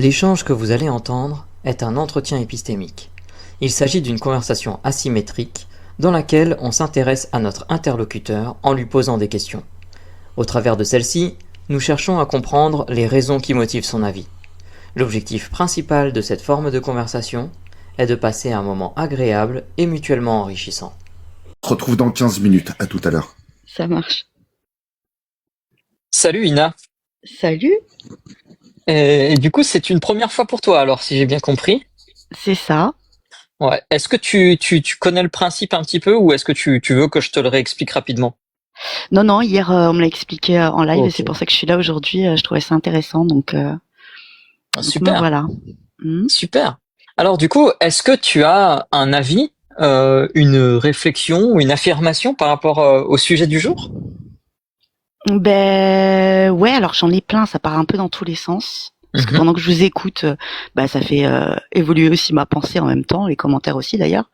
L'échange que vous allez entendre est un entretien épistémique. Il s'agit d'une conversation asymétrique dans laquelle on s'intéresse à notre interlocuteur en lui posant des questions. Au travers de celle-ci, nous cherchons à comprendre les raisons qui motivent son avis. L'objectif principal de cette forme de conversation est de passer un moment agréable et mutuellement enrichissant. On se retrouve dans 15 minutes. À tout à l'heure. Ça marche. Salut Ina. Salut, Et du coup, c'est une première fois pour toi, alors, si j'ai bien compris. c'est ça. Ouais. Est-ce que tu connais le principe un petit peu ou est-ce que tu veux que je te le réexplique rapidement? Non, hier, on me l'a expliqué en live et Ok. c'est pour ça que je suis là aujourd'hui. Je trouvais ça intéressant, donc me Super, voilà. super. Alors du coup, est-ce que tu as un avis, une réflexion ou une affirmation par rapport au sujet du jour? Ben ouais, alors j'en ai plein, ça part un peu dans tous les sens. Parce que Mhm. pendant que je vous écoute, ça fait évoluer aussi ma pensée en même temps, les commentaires aussi d'ailleurs.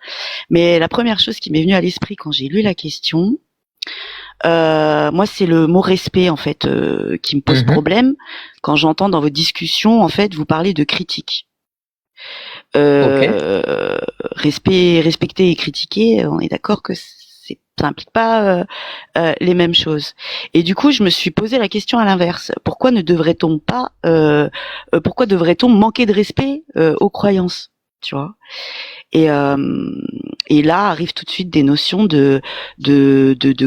Mais la première chose qui m'est venue à l'esprit quand j'ai lu la question, moi c'est le mot respect en fait qui me pose Mhm. problème. Quand j'entends dans votre discussion, en fait, vous parlez de critique. Ok. Respecter et critiquer, on est d'accord que ça implique pas les mêmes choses. Et du coup, je me suis posé la question à l'inverse. Pourquoi devrait-on manquer de respect aux croyances, tu vois? Et là arrivent tout de suite des notions de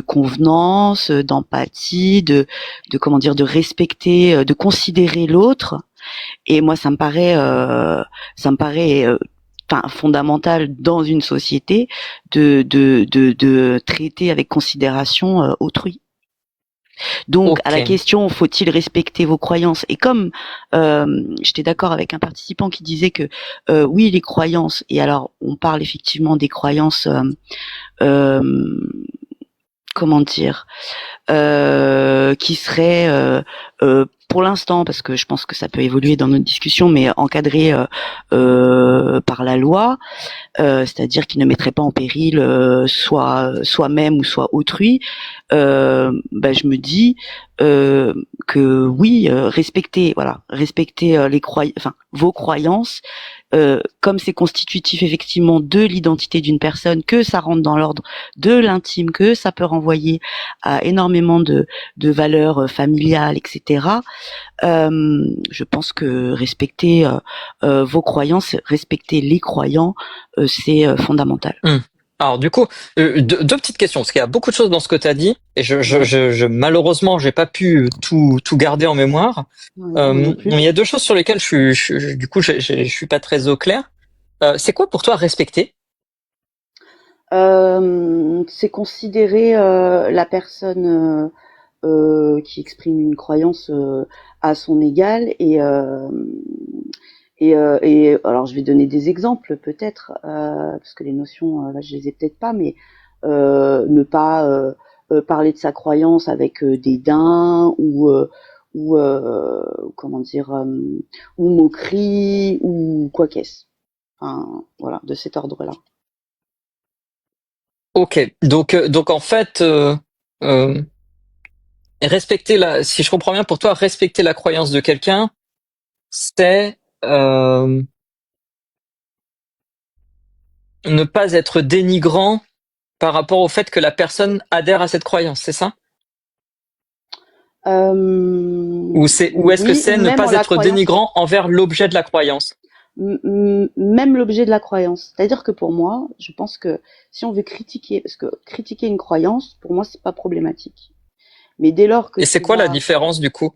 convenance, d'empathie, de comment dire, de respecter, de considérer l'autre. Et moi, ça me paraît fondamental dans une société de traiter avec considération autrui. Donc, à la Ok. question, faut-il respecter vos croyances? Et comme j'étais d'accord avec un participant qui disait que oui, les croyances, et alors on parle effectivement des croyances, euh, comment dire, qui seraient pour l'instant, parce que je pense que ça peut évoluer dans notre discussion, mais encadrées par la loi, c'est-à-dire qui ne mettrait pas en péril soit soi-même ou soit autrui, je me dis que oui, respecter vos croyances, comme c'est constitutif effectivement de l'identité d'une personne, que ça rentre dans l'ordre de l'intime, que ça peut renvoyer à énormément de valeurs familiales, etc. Je pense que respecter vos croyances, respecter les croyants, c'est fondamental. Alors du coup, deux petites questions, parce qu'il y a beaucoup de choses dans ce que tu as dit, et Ouais. malheureusement, j'ai pas pu tout garder en mémoire. Ouais, moi non plus. Il y a deux choses sur lesquelles je suis pas très au clair. C'est quoi pour toi respecter? C'est considérer la personne qui exprime une croyance à son égal et alors je vais donner des exemples peut-être parce que les notions là je les ai peut-être pas, mais ne pas parler de sa croyance avec dédain ou comment dire ou moquerie ou quoi qu'est-ce. Enfin, voilà, de cet ordre-là. Ok, donc en fait, euh, si je comprends bien, pour toi, respecter la croyance de quelqu'un, c'est ne pas être dénigrant par rapport au fait que la personne adhère à cette croyance, c'est ça? Ou est-ce que Oui, ou c'est ne même en pas la être croyance, dénigrant envers l'objet de la croyance? même l'objet de la croyance. C'est-à-dire que pour moi, je pense que si on veut critiquer, parce que critiquer une croyance, pour moi, c'est pas problématique. Mais dès lors que Et c'est tu quoi la vas différence du coup?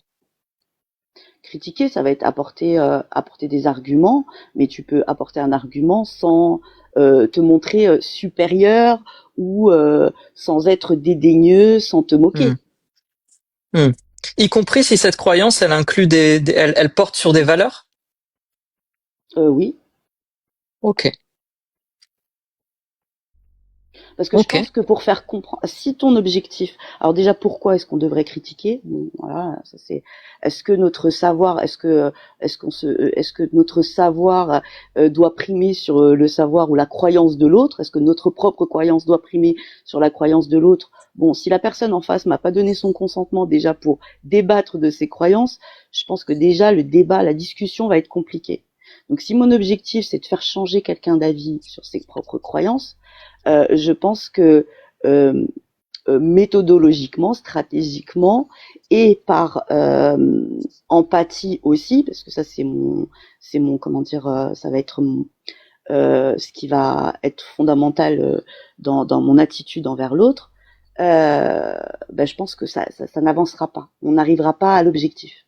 critiquer, ça va être apporter des arguments, mais tu peux apporter un argument sans te montrer supérieur ou sans être dédaigneux, sans te Hmm. moquer. Hmm. Y compris si cette croyance, elle inclut elle porte sur des valeurs? Oui. Ok. Parce que je Ok. pense que pour faire comprendre, si ton objectif, alors déjà pourquoi est-ce qu'on devrait critiquer? Bon, voilà, ça c'est. Est-ce que notre savoir, est-ce que notre savoir doit primer sur le savoir ou la croyance de l'autre? Est-ce que notre propre croyance doit primer sur la croyance de l'autre? Bon, si la personne en face m'a pas donné son consentement déjà pour débattre de ses croyances, je pense que déjà le débat, la discussion va être compliquée. Donc si mon objectif c'est de faire changer quelqu'un d'avis sur ses propres croyances, je pense que euh, méthodologiquement, stratégiquement et par empathie aussi, parce que ça c'est mon comment dire, ça va être ce qui va être fondamental dans mon attitude envers l'autre. Ben, je pense que ça n'avancera pas. On n'arrivera pas à l'objectif.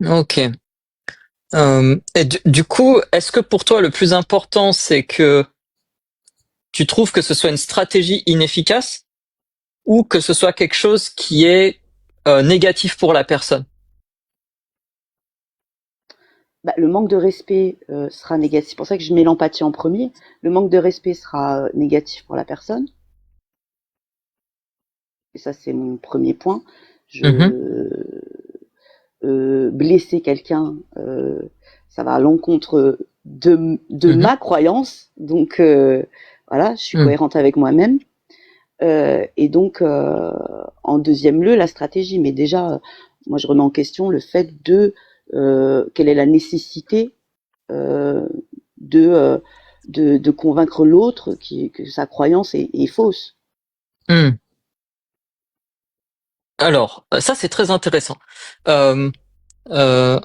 Ok. Et du coup, est-ce que pour toi le plus important c'est que tu trouves que ce soit une stratégie inefficace ou que ce soit quelque chose qui est négatif pour la personne? Bah, le manque de respect sera négatif. C'est pour ça que je mets l'empathie en premier. Le manque de respect sera négatif pour la personne. Et ça, c'est mon premier point. Mhm, Je blesser quelqu'un, ça va à l'encontre de mhm, ma croyance. Donc voilà, je suis mhm. cohérente avec moi-même. Et donc, en deuxième lieu, la stratégie. Mais déjà, moi, je remets en question le fait de quelle est la nécessité euh, de, euh, de convaincre l'autre que sa croyance est fausse. Hmm. Alors, ça c'est très intéressant. Euh, euh,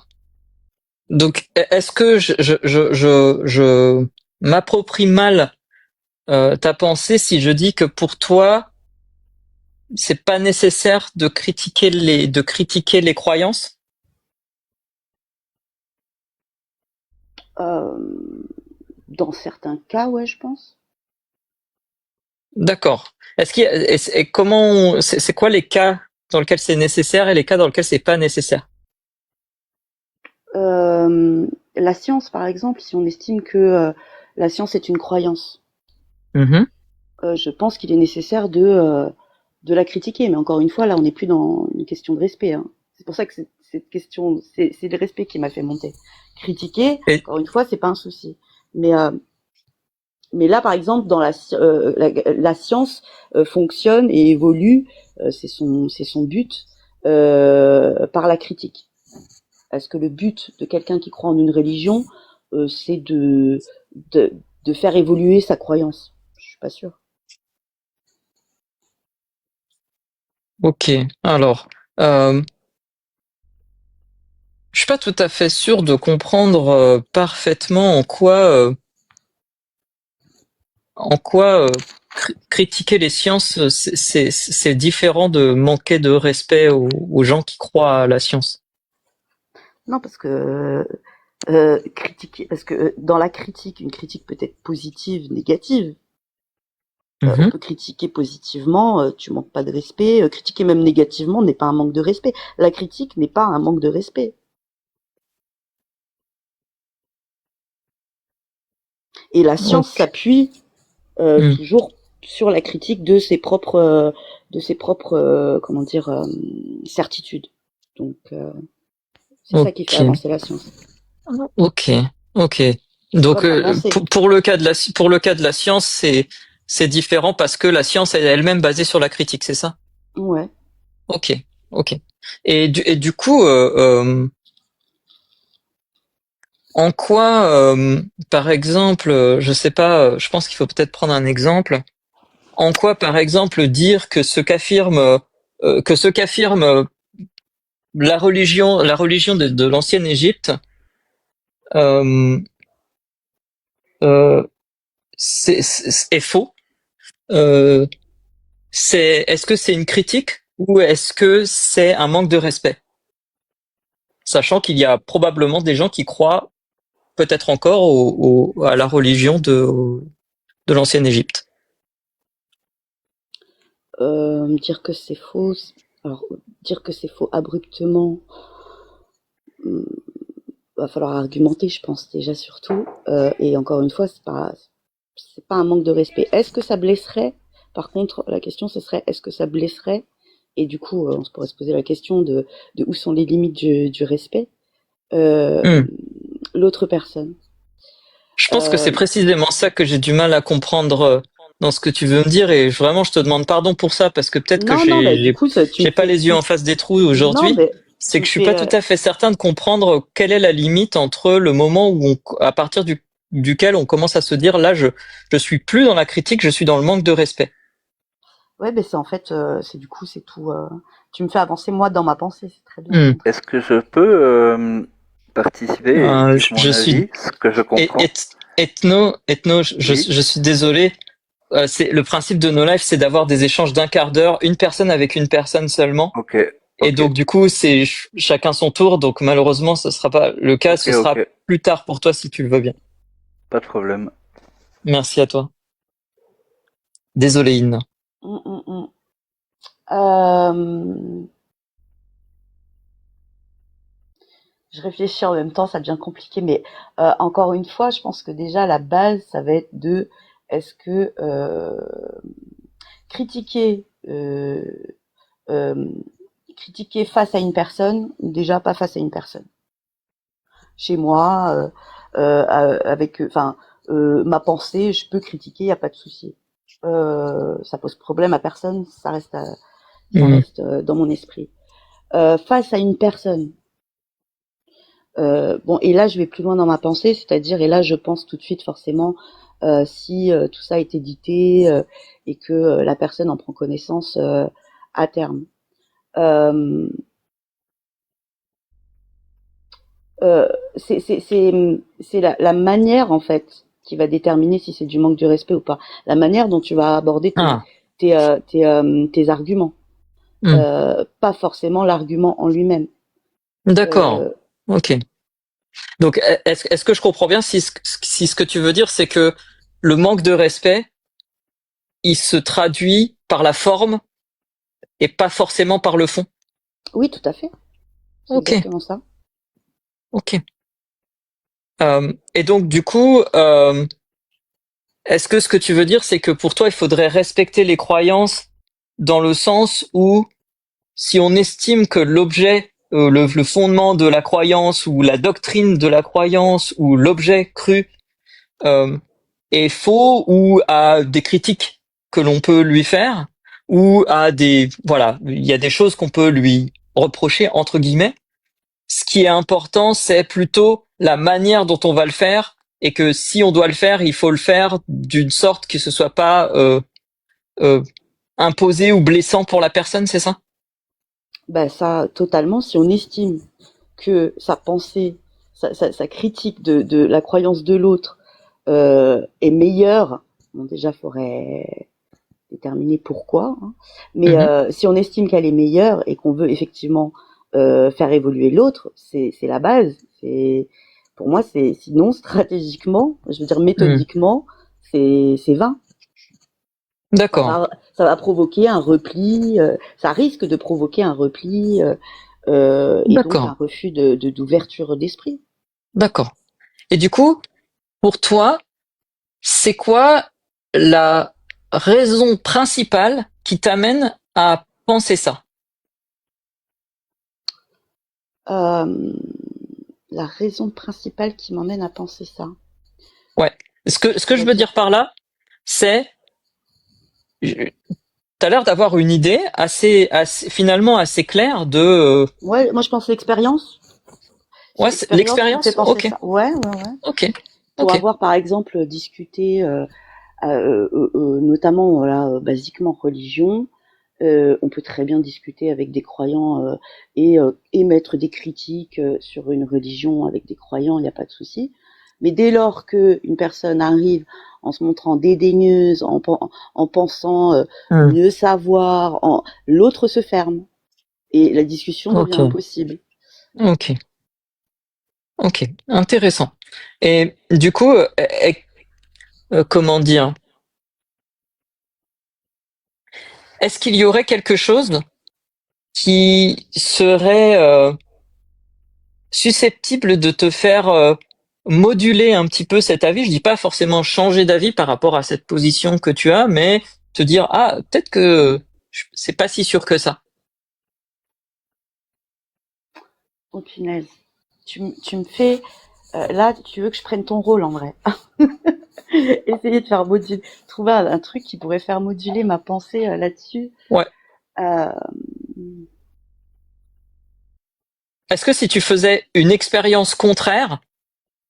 donc, est-ce que je m'approprie mal ta pensée si je dis que pour toi, c'est pas nécessaire de critiquer les croyances? Euh, dans certains cas, ouais, je pense. D'accord. Est-ce qu'il y a, et comment, c'est quoi les cas dans lesquels c'est nécessaire et les cas dans lesquels c'est pas nécessaire? La science, par exemple, si on estime que la science est une croyance, Mhm. je pense qu'il est nécessaire de la critiquer. Mais encore une fois, là, on n'est plus dans une question de respect. Hein. C'est pour ça que cette question, c'est le respect qui m'a fait monter. Critiquer, Et, encore une fois, c'est pas un souci. Mais, euh, mais là, par exemple, dans la science fonctionne et évolue, c'est son but, par la critique. Est-ce que le but de quelqu'un qui croit en une religion, c'est de, de faire évoluer sa croyance? Je suis pas sûre. ok. Alors, euh, je suis pas tout à fait sûr de comprendre parfaitement en quoi critiquer les sciences, c'est différent de manquer de respect aux gens qui croient à la science. Non, parce que critiquer, parce que dans la critique, une critique peut être positive, négative. On Mhm. peut critiquer positivement, tu manques pas de respect. Critiquer même négativement n'est pas un manque de respect. La critique n'est pas un manque de respect. Et la science Ok. s'appuie Hmm. toujours sur la critique de ses propres, comment dire, certitudes. Donc c'est ça qui fait Ok. avancer la science. Ok. Ok. Donc Comme avancer. pour le cas de pour le cas de la science, c'est différent parce que la science est elle-même basée sur la critique, c'est ça? Ouais. Ok. Ok. Et du coup, en quoi, par exemple, je sais pas, je pense qu'il faut peut-être prendre un exemple. En quoi, par exemple, dire que ce qu'affirme la religion de l'ancienne Égypte, euh, euh, est faux. Euh, est-ce que c'est une critique ou est-ce que c'est un manque de respect? Sachant qu'il y a probablement des gens qui croient peut-être encore à la religion de l'ancienne Égypte. Dire que c'est faux. Alors dire que c'est faux abruptement, va falloir argumenter, je pense déjà surtout. Et encore une fois, c'est pas un manque de respect. Est-ce que ça blesserait? Par contre, la question ce serait est-ce que ça blesserait? Et du coup, on se pourrait se poser la question de où sont les limites du respect Hmm. l'autre personne. Je pense que c'est Euh, précisément ça que j'ai du mal à comprendre dans ce que tu veux me dire et vraiment je te demande pardon pour ça parce que peut-être que non, non, bah, du coup, tu me j'ai pas fais, les yeux en face des trous non, aujourd'hui. mais C'est tu que me je suis pas fais, tout à fait certain de comprendre quelle est la limite entre le moment où à partir duquel on commence à se dire là je suis plus dans la critique, je suis dans le manque de respect. ouais, ben c'est en fait, c'est du coup, c'est tout. Tu me fais avancer moi dans ma pensée, c'est très bien, au Hmm. contraire. Est-ce que je peux participer et dire Je mon suis avis, ce que je comprends? ethno, Oui, je suis désolé. C'est le principe de No Life, c'est d'avoir des échanges d'un quart d'heure, une personne avec une personne seulement. ok, Et ok, donc du coup, c'est chacun son tour. Donc malheureusement, ce sera pas le cas. ok, Ce ok, sera plus tard pour toi si tu le veux bien. pas de problème. Merci à toi. Désolé, Ine. Hum, hum, hum. Euh, je réfléchis en même temps, ça devient compliqué, mais encore une fois, je pense que déjà la base, ça va être de est-ce que critiquer euh, critiquer face à une personne ou déjà pas face à une personne. Chez moi, avec, enfin, ma pensée, je peux critiquer, y a pas de souci. Ça pose problème à personne, ça Hmm. reste dans mon esprit. Face à une personne, bon, et là je vais plus loin dans ma pensée, c'est-à-dire, et là je pense tout de suite forcément si tout ça est édité et que la personne en prend connaissance à terme. Euh, euh, c'est la manière en fait qui va déterminer si c'est du manque de respect ou pas. La manière dont tu vas aborder Ah. tes arguments, Hmm. pas forcément l'argument en lui-même. D'accord. Euh, Ok. Donc est-ce que je comprends bien si ce que tu veux dire, c'est que le manque de respect, il se traduit par la forme et pas forcément par le fond? oui, tout à fait, c'est Ok. exactement ça. Ok. Et donc du coup, est-ce que ce que tu veux dire, c'est que pour toi, il faudrait respecter les croyances dans le sens où si on estime que l'objet, le fondement de la croyance ou la doctrine de la croyance ou l'objet cru euh, est faux ou a des critiques que l'on peut lui faire ou a des voilà, il y a des choses qu'on peut lui reprocher entre guillemets. Ce qui est important, c'est plutôt la manière dont on va le faire et que si on doit le faire, il faut le faire d'une sorte que ce soit pas euh, imposé ou blessant pour la personne, c'est ça? Ben ça, totalement, si on estime que sa pensée, sa critique de la croyance de l'autre est meilleure, bon déjà, faudrait déterminer pourquoi, hein. Mais Mhm. si on estime qu'elle est meilleure et qu'on veut effectivement faire évoluer l'autre, c'est la base. C'est pour moi, c'est sinon stratégiquement, je veux dire Mhm. méthodiquement, c'est vain. D'accord, Ça va provoquer un repli, ça risque de provoquer un repli et donc un d'accord, refus d'ouverture d'esprit. d'accord. Et du coup, pour toi, c'est quoi la raison principale qui t'amène à penser ça? Euh, la raison principale qui m'emmène à penser ça, Ouais. Ce que je veux c'est-à-dire, dire par là, c'est, t'as l'air d'avoir une idée finalement assez claire de, ouais, moi je pense l'expérience. C'est ouais, l'expérience qui me fait l'expérience. penser Ok, ça. Ouais, ouais, ouais. ok, Pour ok. avoir par exemple discuté, notamment voilà, basiquement religion, on peut très bien discuter avec des croyants et émettre des critiques sur une religion avec des croyants, il n'y a pas de souci. Mais dès lors qu'une personne arrive en se montrant dédaigneuse, en pensant Hmm. mieux savoir, l'autre se ferme et la discussion devient Ok, impossible. ok, ok. Intéressant. Et du coup, comment dire? Est-ce qu'il y aurait quelque chose qui serait susceptible de te faire moduler un petit peu cet avis. Je dis pas forcément changer d'avis par rapport à cette position que tu as, mais te dire peut-être que c'est pas si sûr que ça. Oh punaise, tu me fais là, tu veux que je prenne ton rôle en vrai. Essayer de faire moduler, trouver un truc qui pourrait faire moduler ma pensée là-dessus. Ouais. Euh, Est-ce que si tu faisais une expérience contraire,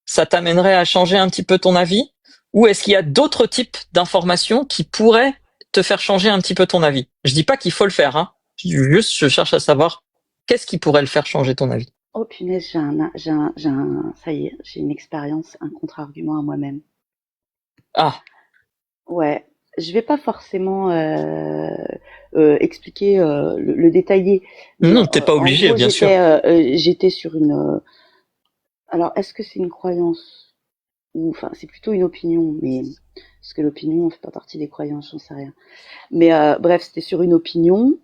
ça t'amènerait à changer un petit peu ton avis? Ou est-ce qu'il y a d'autres types d'informations qui pourraient te faire changer un petit peu ton avis? Je dis pas qu'il faut le faire, hein. Je cherche à savoir qu'est-ce qui pourrait le faire changer ton avis. Oh punaise, ça y est, j'ai une expérience, un contre-argument à moi-même. Ah, Ouais, je vais pas forcément expliquer le détailler, mais non, t'es pas en obligé, gros bien sûr. j'étais sur une. Alors est-ce que c'est une croyance ou enfin c'est plutôt une opinion, mais parce que l'opinion fait pas partie des croyances, j'en sais rien. Mais bref, c'était sur une opinion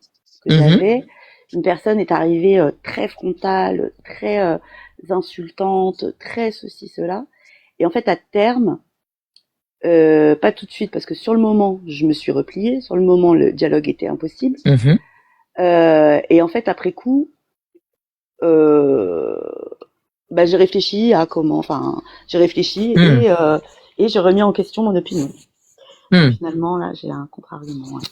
que Mhm. j'avais. Une personne est arrivée très frontale, très insultante, très ceci, cela. Et en fait, à terme, pas tout de suite, parce que sur le moment, je me suis repliée. Sur le moment, le dialogue était impossible. Mhm. Et en fait, après coup, euh, j'ai réfléchi à comment. Enfin, j'ai réfléchi Hmm. et j'ai remis en question mon opinion. Hmm. Finalement, là, j'ai un contre-argument. Ouais.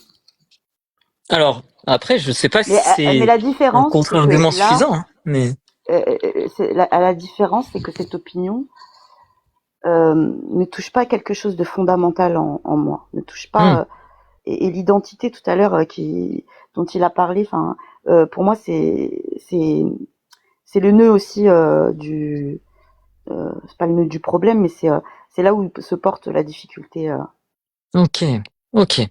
Alors, après, je sais pas si Mais c'est la un différence, c'est contre-argument que là, suffisant, hein, mais la différence, c'est que cette opinion ne touche pas quelque chose de fondamental en moi, ne touche hmm. pas et l'identité tout à l'heure dont il a parlé. Enfin, pour moi, c'est le nœud aussi c'est pas le nœud du problème, mais c'est là où se porte la difficulté. Ok, ok.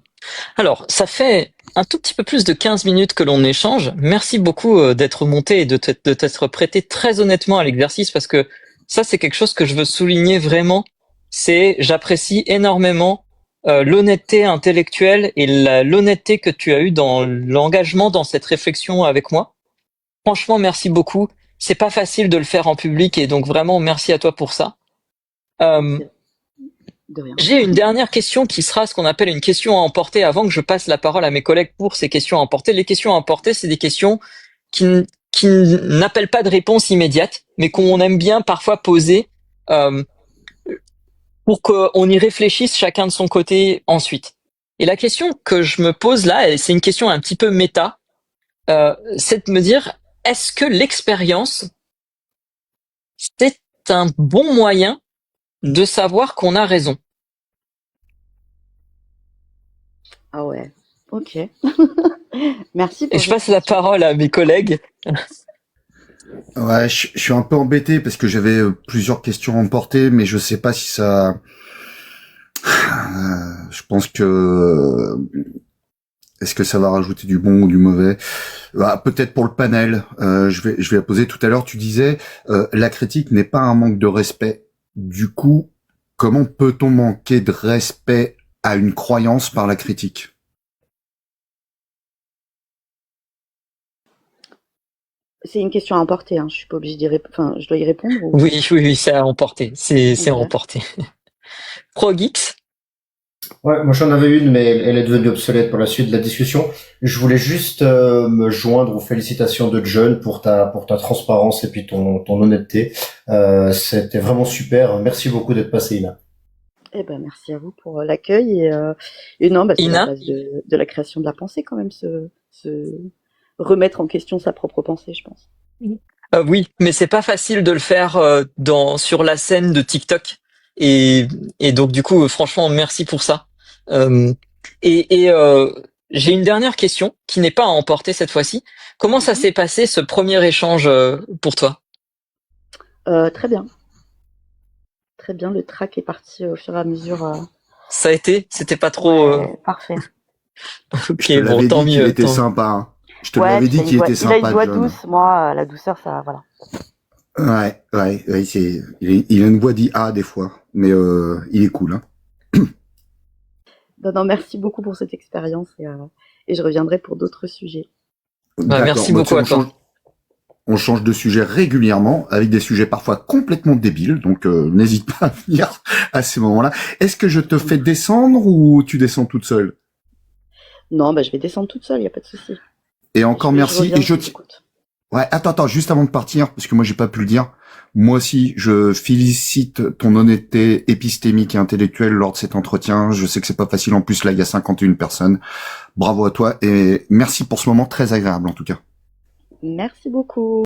Alors, ça fait un tout petit peu plus de 15 minutes que l'on échange. Merci beaucoup d'être monté et de t'être prêté très honnêtement à l'exercice parce que ça, c'est quelque chose que je veux souligner vraiment. J'apprécie énormément l'honnêteté intellectuelle et l'honnêteté que tu as eue dans l'engagement dans cette réflexion avec moi. Franchement, merci beaucoup. C'est pas facile de le faire en public et donc vraiment merci à toi pour ça. Euh, De rien. J'ai une dernière question qui sera ce qu'on appelle une question à emporter avant que je passe la parole à mes collègues pour ces questions à emporter. Les questions à emporter, c'est des questions qui n'appellent pas de réponse immédiate, mais qu'on aime bien parfois poser euh, pour qu'on y réfléchisse chacun de son côté ensuite. Et la question que je me pose là, et c'est une question un petit peu méta, c'est de me dire, est-ce que l'expérience, c'est un bon moyen de savoir qu'on a raison? Ah ouais. Ok. Merci Et pour je cette passe la question. parole à mes collègues. Ouais, je suis un peu embêté parce que j'avais plusieurs questions à emporter, mais je sais pas si ça. Je pense que est-ce que ça va rajouter du bon ou du mauvais? Bah, peut-être pour le panel. Je vais la poser tout à l'heure. Tu disais la critique n'est pas un manque de respect. Du coup, comment peut-on manquer de respect à une croyance par la critique? C'est une question à emporter, hein. Je suis pas obligée d'y répondre. Enfin, je dois y répondre ou... Oui, oui, oui, c'est à emporter. C'est à Ok. emporter. ProGeeks, Ouais, moi j'en avais une, mais elle est devenue obsolète pour la suite de la discussion. Je voulais juste me joindre aux félicitations de John pour ta transparence et puis ton honnêteté. C'était vraiment super. Merci beaucoup d'être passé là. Eh ben, merci à vous pour l'accueil et non, c'est la Ina. base de la création de la pensée quand même, se remettre en question sa propre pensée, je pense. Oui, mais c'est pas facile de le faire sur la scène de TikTok. Et, et donc du coup, franchement, merci pour ça. Euh, j'ai une dernière question qui n'est pas à emporter cette fois-ci. Comment ça Mhm. s'est passé ce premier échange pour toi? Très bien, très bien. Le track est parti au fur et à mesure. Ça a été? C'était pas trop... Ouais, parfait. Je Ok, te bon, l'avais tant dit qu'il mieux, était tant mieux. sympa. Hein. Je te Ouais, l'avais puis dit qu'il était il a une sympa, voix John. douce. Moi, la douceur, ça, voilà. Ouais, il a une voix d'IA des fois, mais il est cool. Hein. Non, non, merci beaucoup pour cette expérience et je reviendrai pour d'autres sujets. Bah, D'accord. merci Bah, tu sais, beaucoup à toi. on change de sujet régulièrement, avec des sujets parfois complètement débiles, donc n'hésite pas à venir à ces moments-là. Est-ce que je te fais descendre ou tu descends toute seule? Non, bah, je vais descendre toute seule, il n'y a pas de souci. Et encore merci. Et je ouais, attends, juste avant de partir, parce que moi j'ai pas pu le dire, moi aussi je félicite ton honnêteté épistémique et intellectuelle lors de cet entretien. Je sais que c'est pas facile, en plus là il y a 51 personnes. Bravo à toi et merci pour ce moment très agréable en tout cas. Merci beaucoup.